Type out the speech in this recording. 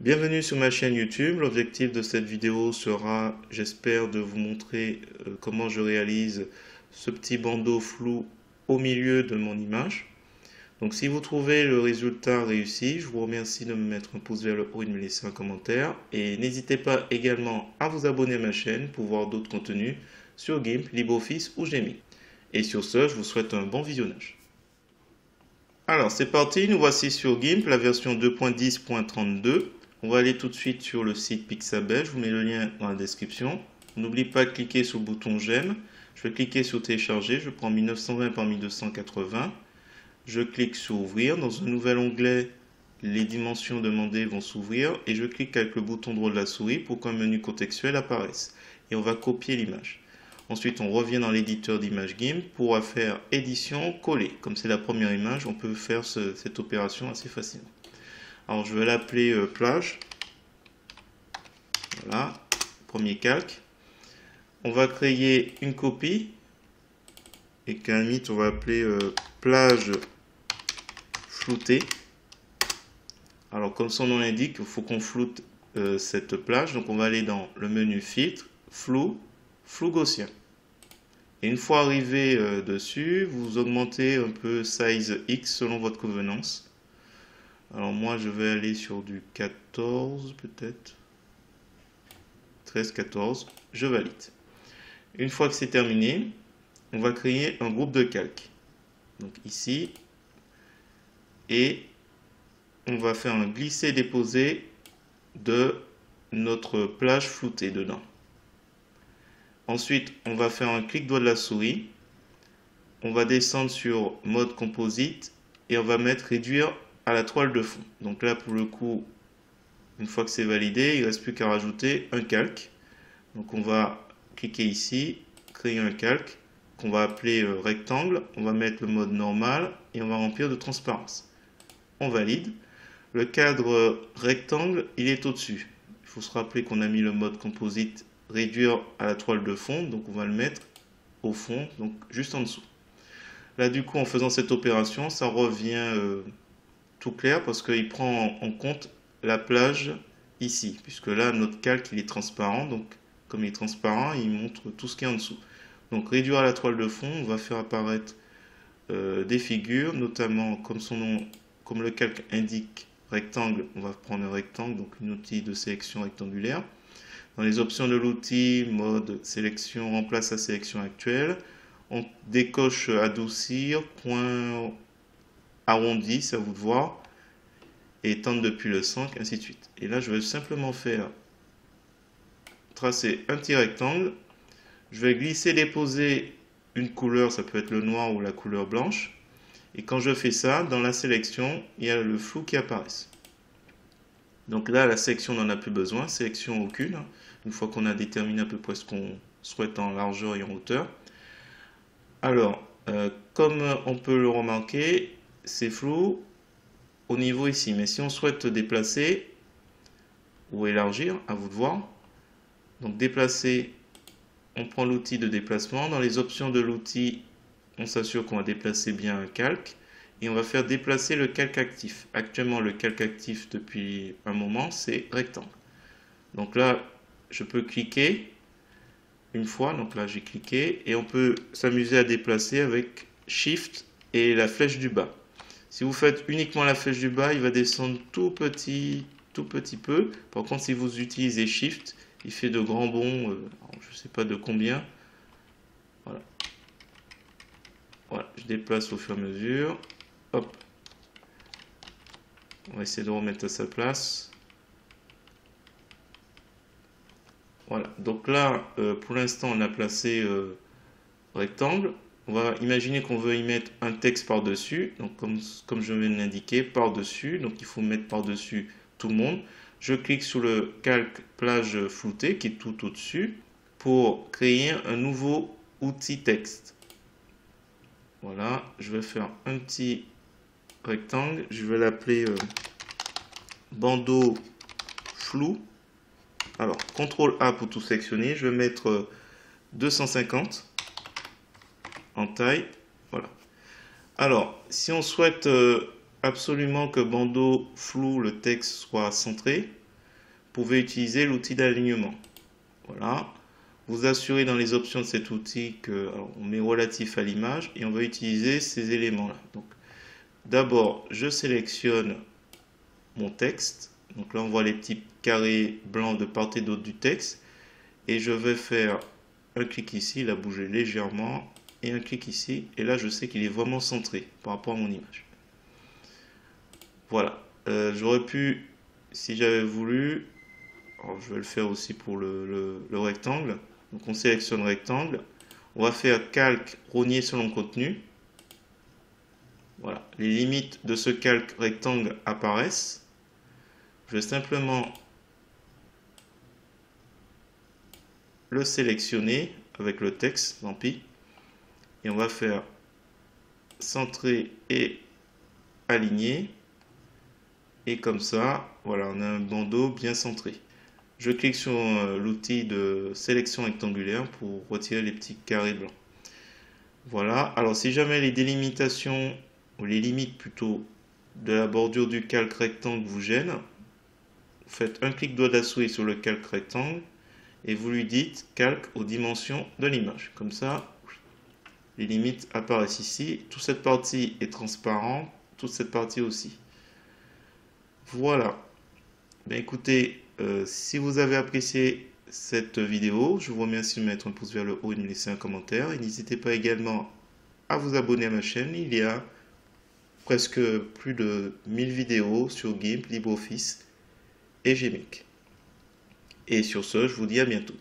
Bienvenue sur ma chaîne YouTube. L'objectif de cette vidéo sera, j'espère, de vous montrer comment je réalise ce petit bandeau flou au milieu de mon image. Donc si vous trouvez le résultat réussi, je vous remercie de me mettre un pouce vers le haut et de me laisser un commentaire. Et n'hésitez pas également à vous abonner à ma chaîne pour voir d'autres contenus sur GIMP, LibreOffice ou Gemini. Et sur ce, je vous souhaite un bon visionnage. Alors c'est parti, nous voici sur GIMP, la version 2.10.32. On va aller tout de suite sur le site Pixabay, je vous mets le lien dans la description. N'oubliez pas de cliquer sur le bouton j'aime. Je vais cliquer sur télécharger, je prends 1920 par 1280. Je clique sur ouvrir, dans un nouvel onglet, les dimensions demandées vont s'ouvrir et je clique avec le bouton droit de la souris pour qu'un menu contextuel apparaisse. Et on va copier l'image. Ensuite, on revient dans l'éditeur d'image GIMP pour faire édition, coller. Comme c'est la première image, on peut faire cette opération assez facilement. Alors, je vais l'appeler plage. Voilà, premier calque. On va créer une copie et qu'à la limite, on va appeler plage floutée. Alors, comme son nom l'indique, il faut qu'on floute cette plage. Donc, on va aller dans le menu filtre, flou, flou gaussien. Et une fois arrivé dessus, vous augmentez un peu size X selon votre convenance. Alors moi je vais aller sur du 14 peut-être. 13, 14. Je valide. Une fois que c'est terminé, on va créer un groupe de calques. Donc ici. Et on va faire un glisser-déposer de notre plage floutée dedans. Ensuite, on va faire un clic droit de la souris. On va descendre sur mode composite et on va mettre réduire à la toile de fond. Donc là, pour le coup, une fois que c'est validé, il ne reste plus qu'à rajouter un calque. Donc on va cliquer ici, créer un calque qu'on va appeler rectangle. On va mettre le mode normal et on va remplir de transparence. On valide. Le cadre rectangle, il est au-dessus. Il faut se rappeler qu'on a mis le mode composite réduire à la toile de fond, donc on va le mettre au fond, donc juste en dessous. Là du coup en faisant cette opération, ça revient tout clair parce qu'il prend en compte la plage ici, puisque là notre calque il est transparent, donc comme il est transparent, il montre tout ce qui est en dessous. Donc réduire à la toile de fond, on va faire apparaître des figures, notamment comme son nom, comme le calque indique rectangle, on va prendre un rectangle, donc un outil de sélection rectangulaire. Dans les options de l'outil, mode sélection remplace la sélection actuelle. On décoche adoucir, point arrondi, c'est à vous de voir, et étendre depuis le centre, ainsi de suite. Et là, je vais simplement faire tracer un petit rectangle. Je vais glisser, déposer une couleur, ça peut être le noir ou la couleur blanche. Et quand je fais ça, dans la sélection, il y a le flou qui apparaît. Donc là, la sélection n'en a plus besoin, sélection aucune, une fois qu'on a déterminé à peu près ce qu'on souhaite en largeur et en hauteur. Alors, comme on peut le remarquer, c'est flou au niveau ici, mais si on souhaite déplacer ou élargir, à vous de voir. Donc déplacer, on prend l'outil de déplacement. Dans les options de l'outil, on s'assure qu'on va déplacer bien un calque. Et on va faire déplacer le calque actif. Actuellement, le calque actif depuis un moment, c'est rectangle. Donc là, je peux cliquer une fois. Donc là, j'ai cliqué. Et on peut s'amuser à déplacer avec Shift et la flèche du bas. Si vous faites uniquement la flèche du bas, il va descendre tout petit peu. Par contre, si vous utilisez Shift, il fait de grands bonds, je ne sais pas de combien. Voilà. Voilà, je déplace au fur et à mesure. Hop. On va essayer de remettre à sa place. Voilà. Donc là, pour l'instant, on a placé rectangle. On va imaginer qu'on veut y mettre un texte par-dessus. Donc comme je viens de l'indiquer, par-dessus. Donc il faut mettre par-dessus tout le monde. Je clique sur le calque plage floutée qui est tout au-dessus pour créer un nouveau outil texte. Voilà, je vais faire un petit rectangle. Je vais l'appeler bandeau flou. Alors, CTRL A pour tout sélectionner. Je vais mettre 250 en taille. Voilà. Alors, si on souhaite absolument que bandeau flou, le texte soit centré, pouvez utiliser l'outil d'alignement. Voilà. Vous assurez dans les options de cet outil que on met relatif à l'image et on va utiliser ces éléments-là. Donc, d'abord, je sélectionne mon texte. Donc là, on voit les petits carrés blancs de part et d'autre du texte. Et je vais faire un clic ici, il a bougé légèrement, et un clic ici. Et là, je sais qu'il est vraiment centré par rapport à mon image. Voilà. J'aurais pu, si j'avais voulu, alors je vais le faire aussi pour le rectangle. Donc on sélectionne rectangle. On va faire calque, rogner selon contenu. Voilà. Les limites de ce calque rectangle apparaissent. Je vais simplement le sélectionner avec le texte, tant pis. Et on va faire centrer et aligner. Et comme ça, voilà, on a un bandeau bien centré. Je clique sur l'outil de sélection rectangulaire pour retirer les petits carrés blancs. Voilà, alors si jamais les délimitations, ou les limites plutôt, de la bordure du calque rectangle vous gênent, vous faites un clic droit de la souris sur le calque rectangle et vous lui dites calque aux dimensions de l'image. Comme ça, les limites apparaissent ici. Toute cette partie est transparente, toute cette partie aussi. Voilà. Ben écoutez, si vous avez apprécié cette vidéo, je vous remercie de mettre un pouce vers le haut et de me laisser un commentaire. Et n'hésitez pas également à vous abonner à ma chaîne. Il y a presque plus de 1000 vidéos sur GIMP, LibreOffice et GMake. Et sur ce, je vous dis à bientôt.